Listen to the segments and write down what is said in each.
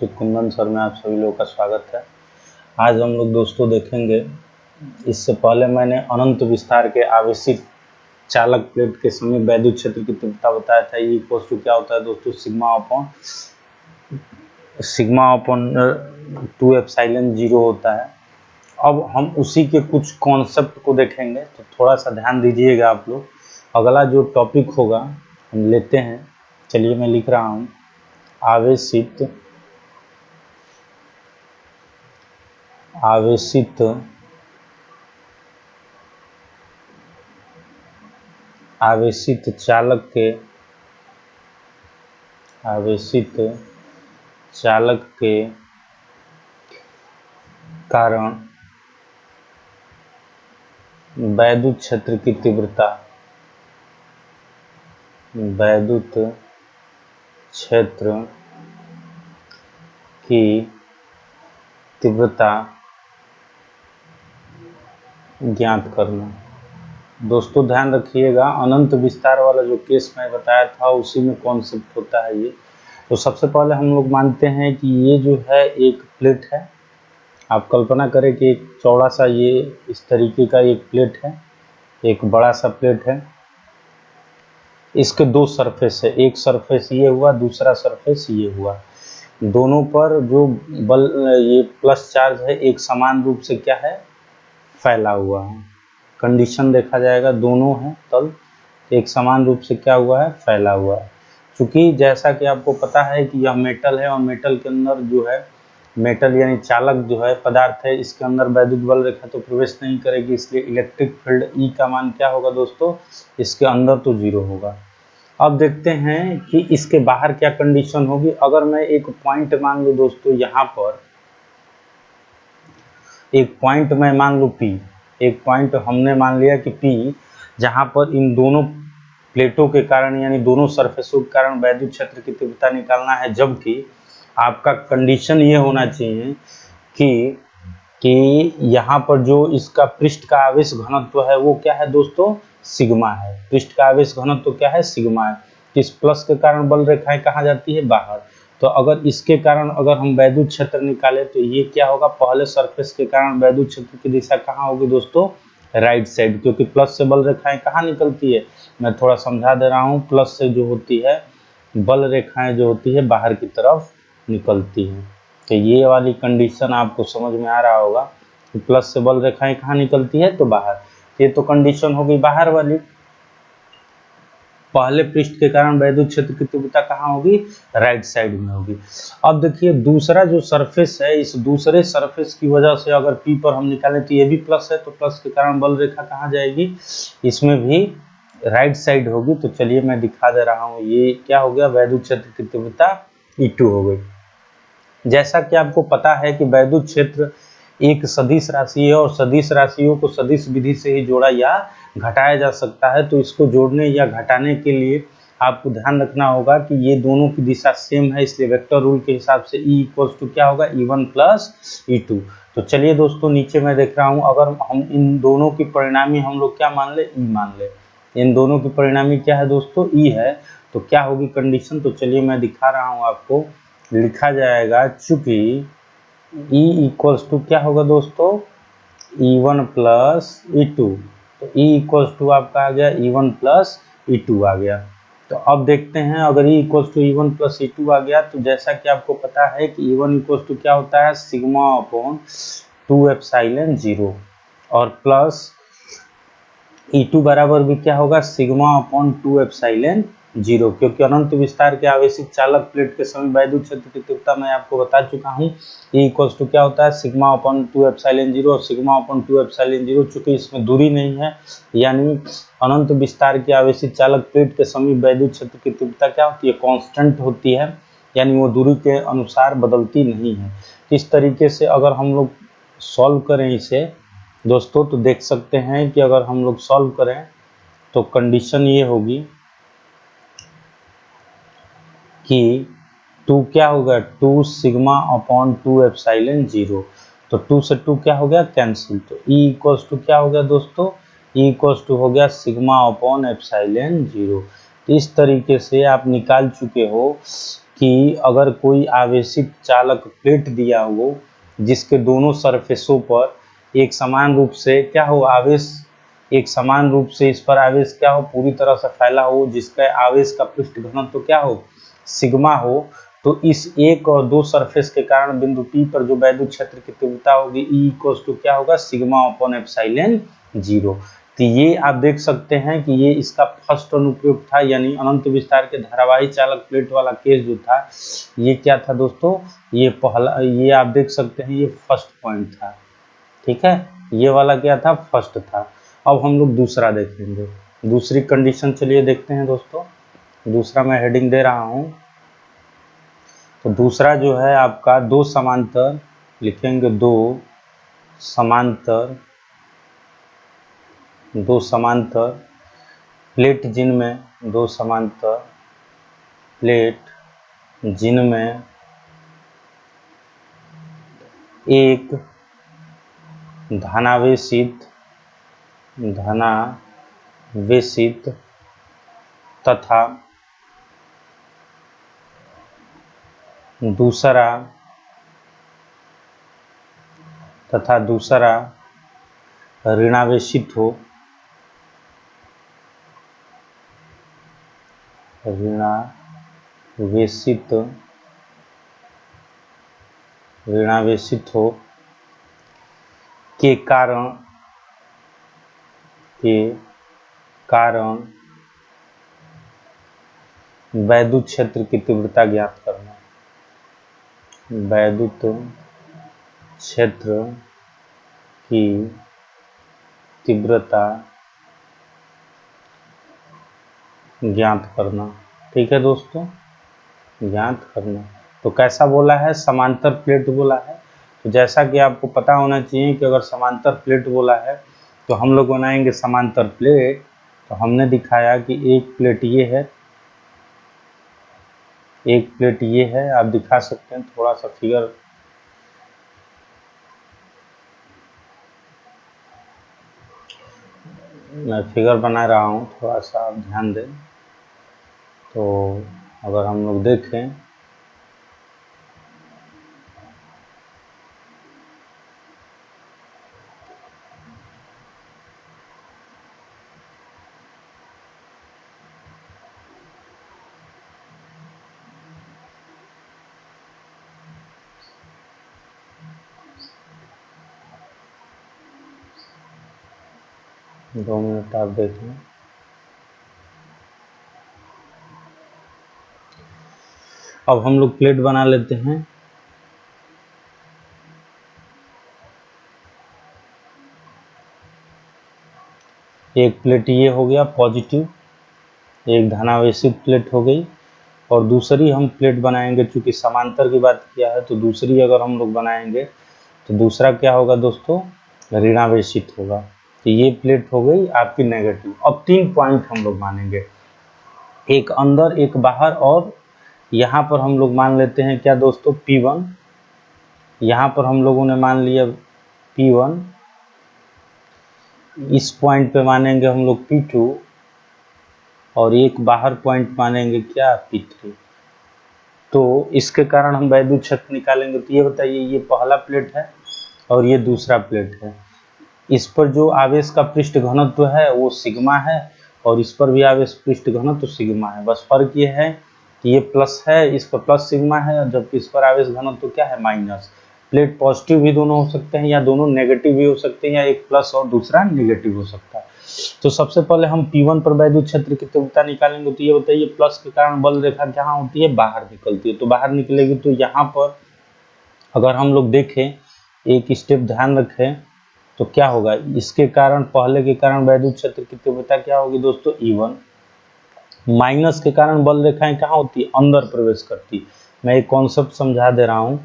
With Kundan sir में आप सभी लोगों का स्वागत है। आज हम लोग दोस्तों देखेंगे, इससे पहले मैंने अनंत विस्तार के आवेशित चालक प्लेट के समय वैद्युत क्षेत्र की तीव्रता बताया था। ये इक्वल टू क्या होता है दोस्तों, सिग्मा अपॉन 2 एप्सिलॉन 0 होता है। अब हम उसी के कुछ कॉन्सेप्ट को देखेंगे, तो थोड़ा सा ध्यान दीजिएगा आप लोग। अगला जो टॉपिक होगा हम लेते हैं, चलिए मैं लिख रहा हूँ आवेशित चालक के कारण वैद्युत क्षेत्र की तीव्रता ज्ञात करना। दोस्तों ध्यान रखिएगा, अनंत विस्तार वाला जो केस मैं बताया था उसी में कॉन्सेप्ट होता है ये। तो सबसे पहले हम लोग मानते हैं कि ये जो है एक प्लेट है। आप कल्पना करें कि एक चौड़ा सा ये इस तरीके का एक प्लेट है, एक बड़ा सा प्लेट है। इसके दो सरफेस है, एक सरफेस ये हुआ, दूसरा सरफेस ये हुआ। दोनों पर जो बल ये प्लस चार्ज है एक समान रूप से क्या है, फैला हुआ है। कंडीशन देखा जाएगा, दोनों हैं तल एक समान रूप से क्या हुआ है, फैला हुआ है। क्योंकि जैसा कि आपको पता है कि यह मेटल है और मेटल के अंदर जो है, मेटल यानी चालक जो है पदार्थ है, इसके अंदर वैद्युत बल रेखा तो प्रवेश नहीं करेगी, इसलिए इलेक्ट्रिक फील्ड ई का मान क्या होगा दोस्तों, इसके अंदर तो 0 होगा। अब देखते हैं कि इसके बाहर क्या कंडीशन होगी। अगर मैं एक पॉइंट मान लूँ दोस्तों, यहाँ पर एक पॉइंट मैं मान लूँ P, एक पॉइंट हमने मान लिया कि P, जहाँ पर इन दोनों प्लेटों के कारण यानी दोनों सरफेसों के कारण वैद्युत क्षेत्र की तीव्रता निकालना है। जबकि आपका कंडीशन ये होना चाहिए कि यहाँ पर जो इसका पृष्ठ का आवेश घनत्व है वो क्या है दोस्तों, सिग्मा है। पृष्ठ का आवेश घनत्व क्या है, सिग्मा है। इस प्लस के कारण बल रेखाएं कहाँ जाती है, बाहर। तो अगर इसके कारण अगर हम वैद्युत क्षेत्र निकाले तो ये क्या होगा, पहले सरफेस के कारण वैद्युत क्षेत्र की दिशा कहाँ होगी दोस्तों, राइट साइड। क्योंकि प्लस से बल रेखाएं कहाँ निकलती है, मैं थोड़ा समझा दे रहा हूँ। प्लस से जो होती है बल रेखाएं जो होती है बाहर की तरफ निकलती हैं। तो ये वाली कंडीशन आपको समझ में आ रहा होगा कि प्लस से बल रेखाएं कहाँ निकलती है, तो बाहर। ये तो कंडीशन हो गई बाहर वाली। पहले पृष्ठ के कारण वैद्युत क्षेत्र की तीव्रता कहाँ होगी, राइट साइड में होगी। अब देखिए दूसरा जो सरफेस है, इस दूसरे सरफेस की वजह से अगर P पर हम निकालें तो ये भी प्लस है, तो प्लस के कारण बल रेखा कहाँ जाएगी, इसमें भी राइट साइड होगी। तो चलिए मैं दिखा दे रहा हूँ, ये क्या हो गया, वैद्युत क्षेत्र की तीव्रता E2 हो गई। जैसा कि आपको पता है कि वैद्युत क्षेत्र एक सदिश राशि है और सदिश राशियों को सदिश विधि से ही जोड़ा या घटाया जा सकता है। तो इसको जोड़ने या घटाने के लिए आपको ध्यान रखना होगा कि ये दोनों की दिशा सेम है, इसलिए वेक्टर रूल के हिसाब से E इक्वल्स टू क्या होगा, E1 प्लस E2। तो चलिए दोस्तों नीचे मैं देख रहा हूँ, अगर हम इन दोनों की परिणामी हम लोग क्या मान ले, E मान ले। इन दोनों की परिणामी क्या है दोस्तों, E है। तो क्या होगी कंडीशन, तो चलिए मैं दिखा रहा हूँ आपको। लिखा जाएगा चूंकि E इक्वल्स टू क्या होगा दोस्तों, E1 प्लस E2। तो E इक्वल्स टू आपका आ गया E1 प्लस E2 आ गया। तो अब देखते हैं, अगर E equals to E1 plus E2 आ गया तो जैसा कि आपको पता है कि E1 इक्वल्स टू क्या होता है, सिग्मा अपॉन 2 एप्सिलॉन 0, और प्लस E2 बराबर भी क्या होगा, सिग्मा अपॉन 2 एप्सिलॉन 0। क्योंकि अनंत विस्तार के आवेशित चालक प्लेट के समय वैद्युत क्षेत्र की तीव्रता मैं आपको बता चुका हूँ, E इक्वल्स टू क्या होता है, सिग्मा अपॉन 2 एप्सिलॉन 0। और सिग्मा अपॉन 2 एप्सिलॉन 0 चूंकि इसमें दूरी नहीं है, यानी अनंत विस्तार के आवेशित चालक प्लेट के समय वैद्युत क्षेत्र की तीव्रता क्या होती है, कांस्टेंट होती है, यानी वो दूरी के अनुसार बदलती नहीं है। इस तरीके से अगर हम लोग सॉल्व करें इसे दोस्तों, तो देख सकते हैं कि अगर हम लोग सॉल्व करें तो कंडीशन ये होगी कि 2 क्या होगा, 2 सिग्मा अपॉन 2 एप्सिलॉन 0। तो 2 से 2 क्या हो गया, कैंसिल। तो E इक्वल्स टू क्या हो गया दोस्तों, E इक्वल्स टू हो गया सिग्मा अपॉन एप्सिलॉन 0। इस तरीके से आप निकाल चुके हो कि अगर कोई आवेशित चालक प्लेट दिया हो जिसके दोनों सरफेसों पर एक समान रूप से क्या हो आवेश, एक समान रूप से इस पर आवेश क्या हो पूरी तरह से फैला हो, जिसका आवेश का पृष्ठ घनत्व तो क्या हो सिग्मा हो, तो इस एक और दो सरफेस के कारण बिंदु P पर जो वैद्युत क्षेत्र की तीव्रता होगी E इक्वल्स टू क्या होगा सिग्मा अपॉन एप्सिलॉन 0। तो ये आप देख सकते हैं कि ये इसका फर्स्ट अनुप्रयोग था, यानी अनंत विस्तार के धारावाही चालक प्लेट वाला केस जो था ये क्या था दोस्तों, ये पहला, ये आप देख सकते हैं ये फर्स्ट पॉइंट था, ठीक है, ये वाला क्या था फर्स्ट था। अब हम लोग दूसरा देखेंगे, दूसरी कंडीशन चलिए देखते हैं दोस्तों, दूसरा मैं हेडिंग दे रहा हूं। तो दूसरा जो है आपका दो समांतर, लिखेंगे दो समांतर प्लेट जिनमें दो समांतर प्लेट जिनमें एक धनावेशित तथा दूसरा ऋणावेशित हो, ऋणावेशित हो के कारण वैद्युत क्षेत्र की तीव्रता ज्ञात करना, वैद्युत क्षेत्र की तीव्रता ज्ञात करना, ठीक है दोस्तों, ज्ञात करना। तो कैसा बोला है समांतर प्लेट बोला है, तो जैसा कि आपको पता होना चाहिए कि अगर समांतर प्लेट बोला है तो हम लोग बनाएंगे समांतर प्लेट। तो हमने दिखाया कि एक प्लेट ये है, एक प्लेट ये है, आप दिखा सकते हैं थोड़ा सा फिगर, मैं फिगर बना रहा हूँ, थोड़ा सा आप ध्यान दें। तो अगर हम लोग देखें दो मिनट आप देख लें। अब हम लोग प्लेट बना लेते हैं। एक प्लेट ये हो गया पॉजिटिव, एक धनावेशित प्लेट हो गई, और दूसरी हम प्लेट बनाएंगे, चूंकि समांतर की बात किया है तो दूसरी अगर हम लोग बनाएंगे तो दूसरा क्या होगा दोस्तों ऋणावेशित होगा। तो ये प्लेट हो गई आपकी नेगेटिव। अब 3 पॉइंट हम लोग मानेंगे, एक अंदर एक बाहर, और यहाँ पर हम लोग मान लेते हैं क्या दोस्तों P1, यहाँ पर हम लोगों ने मान लिया P1, इस पॉइंट पे मानेंगे हम लोग P2, और एक बाहर पॉइंट मानेंगे क्या P3। तो इसके कारण हम वैद्युत क्षेत्र निकालेंगे। तो ये बताइए ये पहला प्लेट है और ये दूसरा प्लेट है, इस पर जो आवेश का पृष्ठ घनत्व है वो सिग्मा है, और इस पर भी आवेश पृष्ठ घनत्व सिग्मा है। बस फर्क ये है कि ये प्लस है, इस पर प्लस सिग्मा है, और जबकि इस पर आवेश घनत्व क्या है माइनस। प्लेट पॉजिटिव भी दोनों हो सकते हैं या दोनों नेगेटिव भी हो सकते हैं, या एक प्लस और दूसरा नेगेटिव हो सकता है। तो सबसे पहले हम P1 पर वैद्युत क्षेत्र की तीव्रता निकालेंगे। तो ये बताइए प्लस के कारण बल रेखा कहाँ होती है बाहर निकलती है, तो बाहर निकलेगी। तो यहाँ पर अगर हम लोग देखें, एक स्टेप ध्यान रखें, तो क्या होगा इसके कारण, पहले के कारण वैद्युत क्षेत्र की तीव्रता क्या होगी दोस्तों E1, माइनस के कारण बल रेखाएं कहाँ होती है अंदर प्रवेश करती। मैं एक कॉन्सेप्ट समझा दे रहा हूं,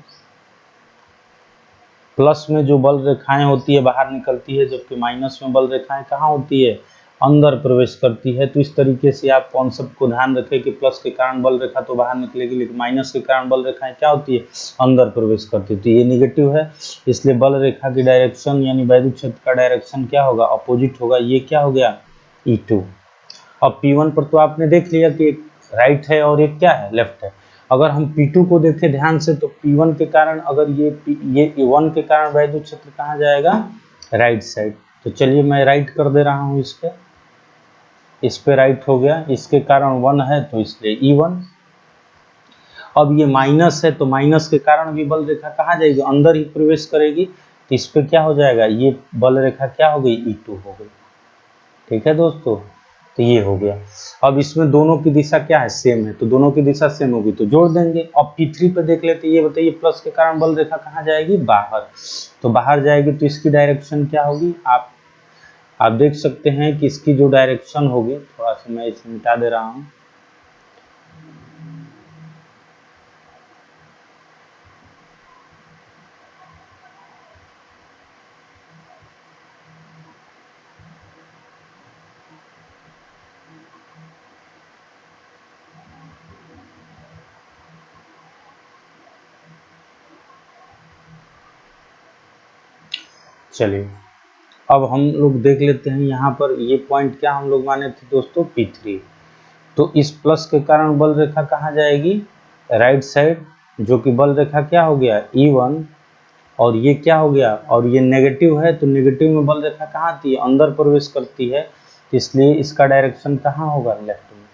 प्लस में जो बल रेखाएं होती है बाहर निकलती है, जबकि माइनस में बल रेखाएं कहाँ होती है अंदर प्रवेश करती है। तो इस तरीके से आप कॉन्सेप्ट को ध्यान रखें कि प्लस के कारण बल रेखा तो बाहर निकलेगी, लेकिन माइनस के कारण बल रेखाएं क्या होती है अंदर प्रवेश करती है। तो ये निगेटिव है, इसलिए बल रेखा की डायरेक्शन यानी वैद्युत क्षेत्र का डायरेक्शन क्या होगा अपोजिट होगा। ये क्या हो गया E2। अब P1 पर तो आपने देख लिया कि एक राइट है और एक क्या है लेफ्ट है। अगर हम P2 को देखें ध्यान से तो P1 के कारण अगर ये 1 के कारण वैद्युत क्षेत्र कहाँ जाएगा, राइट साइड। तो चलिए मैं राइट कर दे रहा हूँ, इस पे राइट हो गया, इसके कारण 1 है तो इसलिए E1। अब ये माइनस है तो माइनस के कारण भी बल रेखा कहाँ जाएगी, अंदर ही प्रवेश करेगी, तो इस पे क्या हो जाएगा, ये बल रेखा क्या हो गई, E2 हो गई। ठीक है दोस्तों, तो ये हो गया। अब इसमें दोनों की दिशा क्या है, सेम है, तो दोनों की दिशा सेम होगी तो जोड़ देंगे। अब P3 पे देख लेते, ये बताइए प्लस के कारण बल रेखा कहाँ जाएगी, बाहर। तो बाहर जाएगी तो इसकी डायरेक्शन क्या होगी, आप देख सकते हैं कि इसकी जो डायरेक्शन होगी, थोड़ा सा मैं इसे मिटा दे रहा हूँ। चलिए अब हम लोग देख लेते हैं यहाँ पर, ये पॉइंट क्या हम लोग माने थे दोस्तों, P3। तो इस प्लस के कारण बल रेखा कहाँ जाएगी, राइट साइड, जो कि बल रेखा क्या हो गया, E1। और ये क्या हो गया, और ये नेगेटिव है तो नेगेटिव में बल रेखा कहाँ आती है, अंदर प्रवेश करती है, इसलिए इसका डायरेक्शन कहाँ होगा, लेफ्ट में,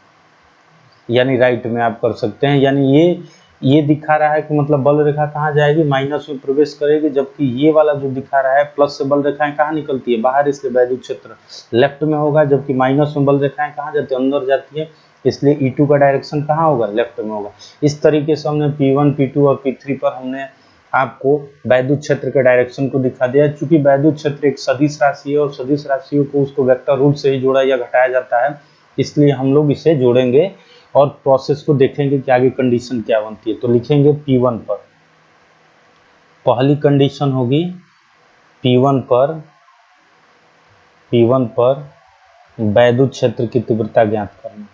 यानी राइट में आप कर सकते हैं। यानी ये दिखा रहा है कि मतलब बल रेखा कहाँ जाएगी, माइनस में प्रवेश करेगी, जबकि ये वाला जो दिखा रहा है प्लस से बल रेखाएं कहाँ निकलती है, बाहर, इसलिए वैद्युत क्षेत्र लेफ्ट में होगा, जबकि माइनस में बल रेखाएं कहाँ जाती है, अंदर जाती है, इसलिए E2 का डायरेक्शन कहाँ होगा, लेफ्ट में होगा। इस तरीके से हमने P1, P2 और P3 पर हमने आपको वैद्युत क्षेत्र के डायरेक्शन को दिखा दिया। चूंकि वैद्युत क्षेत्र एक सदिश राशि है और सदिश राशियों को उसको वेक्टर रूल से ही जोड़ा या घटाया जाता है, इसलिए हम लोग इसे जोड़ेंगे और प्रोसेस को देखेंगे कि आगे कंडीशन क्या बनती है। तो लिखेंगे P1 पर, पहली कंडीशन होगी P1 पर वैद्युत क्षेत्र की तीव्रता ज्ञात करना,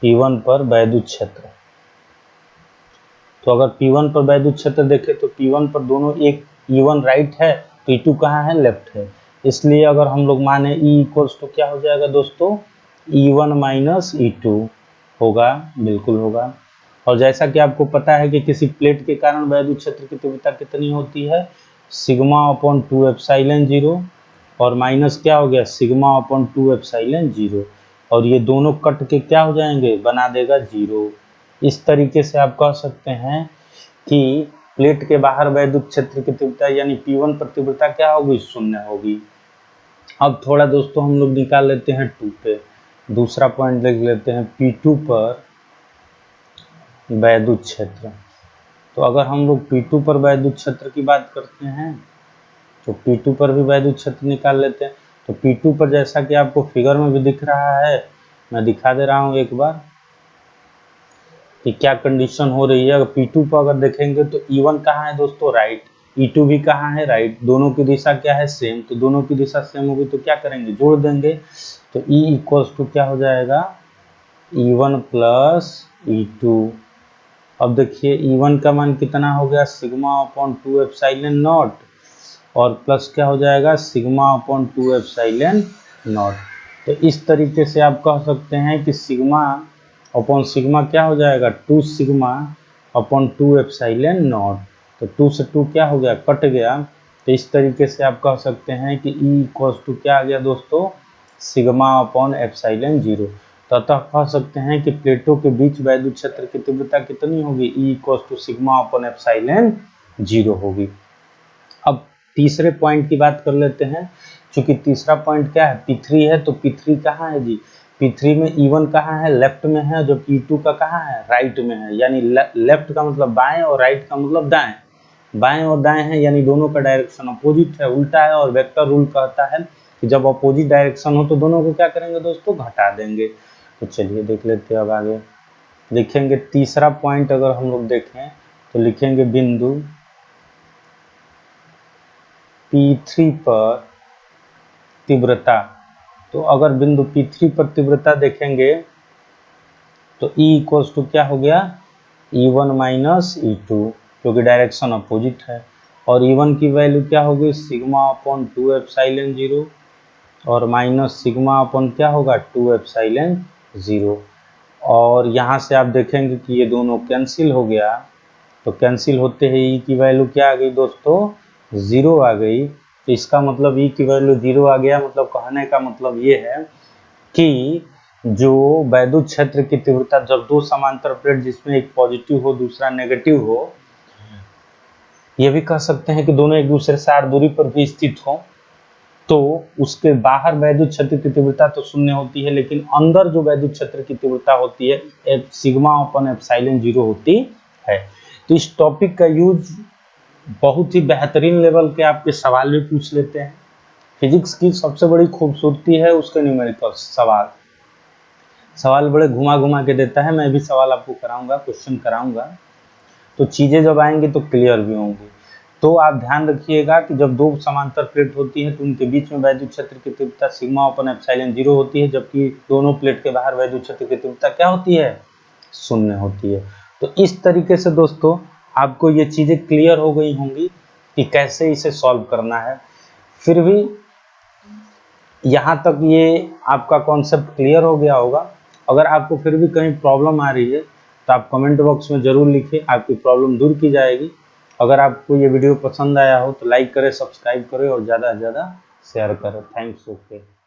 P1 पर वैद्युत क्षेत्र। तो अगर P1 पर वैद्युत क्षेत्र देखें तो P1 पर दोनों, एक E1 राइट है तो E2 कहाँ है, लेफ्ट है, इसलिए अगर हम लोग माने E इक्वल्स तो क्या हो जाएगा दोस्तों, E1 माइनस E2 होगा, बिल्कुल होगा। और जैसा कि आपको पता है कि किसी प्लेट के कारण वैद्युत क्षेत्र की तीव्रता कितनी होती है, सिग्मा अपॉन 2 एप्सिलॉन 0, और माइनस क्या हो गया, सिग्मा अपॉन 2 एप्सिलॉन 0, और ये दोनों कट के क्या हो जाएंगे, बना देगा 0। इस तरीके से आप कह सकते हैं कि प्लेट के बाहर वैद्युत क्षेत्र की तीव्रता यानी P1 पर तीव्रता क्या होगी, 0 होगी। अब थोड़ा दोस्तों हम लोग निकाल लेते हैं 2 पे, दूसरा पॉइंट देख लेते हैं P2 पर वैद्युत क्षेत्र। तो अगर हम लोग P2 पर वैद्युत क्षेत्र की बात करते हैं तो P2 पर भी वैद्युत क्षेत्र निकाल लेते हैं। तो P2 पर जैसा कि आपको फिगर में भी दिख रहा है, मैं दिखा दे रहा हूं एक बार कि क्या कंडीशन हो रही है। अगर P2 पर अगर देखेंगे तो E1 कहाँ है दोस्तों, राइट, E2 भी कहाँ है, राइट, दोनों की दिशा क्या है, सेम, तो दोनों की दिशा सेम होगी तो क्या करेंगे, जोड़ देंगे। तो E इक्वल्स टू क्या हो जाएगा, E1 प्लस E2। अब देखिए E1 का मान कितना हो गया, सिग्मा अपॉन 2 एप्सिलॉन नॉट, और प्लस क्या हो जाएगा, सिग्मा अपॉन 2 एप्सिलॉन नॉट। तो इस तरीके से आप कह सकते हैं कि सिग्मा अपॉन सिग्मा क्या हो जाएगा, 2 सिग्मा अपॉन 2 एप्सिलॉन नॉट। तो 2 से 2 क्या हो गया, कट गया। तो इस तरीके से आप कह सकते हैं कि E इक्वल्स टू क्या आ गया दोस्तों, सिग्मा अपॉन एप्सिलॉन 0। तो अतः कह सकते हैं कि प्लेटों के बीच वैद्युत क्षेत्र की तीव्रता कितनी होगी, E equals to sigma upon epsilon 0 होगी। अब तीसरे पॉइंट की बात कर लेते हैं। चूंकि तीसरा पॉइंट क्या है, P3 है, तो P3 कहाँ है जी, P3 में E1 कहाँ है, लेफ्ट में है, जो P2 का कहाँ है, राइट में है। यानी लेफ्ट का मतलब बाएं और राइट का मतलब दाएं, बाएं और दाएं है, यानी दोनों का डायरेक्शन अपोजिट है, उल्टा है। और वेक्टर रूल कहता है कि जब अपोजिट डायरेक्शन हो तो दोनों को क्या करेंगे दोस्तों, घटा देंगे। तो चलिए देख लेते हैं। अब आगे लिखेंगे तीसरा पॉइंट, अगर हम लोग देखें तो लिखेंगे बिंदु P3 पर तीव्रता। तो अगर बिंदु P3 पर तीव्रता देखेंगे तो E इक्वल्स टू क्या हो गया, E1 माइनस E2, क्योंकि डायरेक्शन अपोजिट है। और E1 की वैल्यू क्या होगी, सिग्मा अपॉन 2 एप्सिलॉन 0, और माइनस सिग्मा अपॉन क्या होगा, 2 एप्सिलॉन 0। और यहाँ से आप देखेंगे कि ये दोनों कैंसिल हो गया, तो कैंसिल होते ही ई की वैल्यू क्या आ गई दोस्तों, 0 आ गई। तो इसका मतलब ई की वैल्यू 0 आ गया, मतलब कहने का मतलब ये है कि जो वैद्युत क्षेत्र की तीव्रता जब दो समांतर प्लेट जिसमें एक पॉजिटिव हो दूसरा नेगेटिव हो, ये भी कह सकते हैं कि दोनों एक दूसरे से r दूरी पर भी स्थित हो, तो उसके बाहर वैद्युत क्षेत्र की तीव्रता तो शून्य होती है, लेकिन अंदर जो वैद्युत क्षेत्र की तीव्रता होती है सिग्मा अपन एप्सिलॉन 0 होती है। तो इस टॉपिक का यूज बहुत ही बेहतरीन लेवल के आपके सवाल भी पूछ लेते हैं। फिजिक्स की सबसे बड़ी खूबसूरती है उसके न्यूमेरिकल सवाल बड़े घुमा घुमा के देता है। मैं भी सवाल आपको कराऊंगा, क्वेश्चन कराऊंगा, तो चीजें जब आएंगी तो क्लियर भी होंगी। तो आप ध्यान रखिएगा कि जब दो समांतर प्लेट होती है तो उनके बीच में वैद्युत क्षेत्र की तीव्रता सिग्मा अपन एप्सिलॉन 0 होती है, जबकि दोनों प्लेट के बाहर वैद्युत क्षेत्र की तीव्रता क्या होती है, शून्य होती है। तो इस तरीके से दोस्तों आपको ये चीजें क्लियर हो गई होंगी कि कैसे इसे सॉल्व करना है। फिर भी यहाँ तक ये आपका कॉन्सेप्ट क्लियर हो गया होगा। अगर आपको फिर भी कहीं प्रॉब्लम आ रही है तो आप कमेंट बॉक्स में ज़रूर लिखिए, आपकी प्रॉब्लम दूर की जाएगी। अगर आपको ये वीडियो पसंद आया हो तो लाइक करें, सब्सक्राइब करें और ज़्यादा से ज़्यादा शेयर करें। थैंक्स। ओके।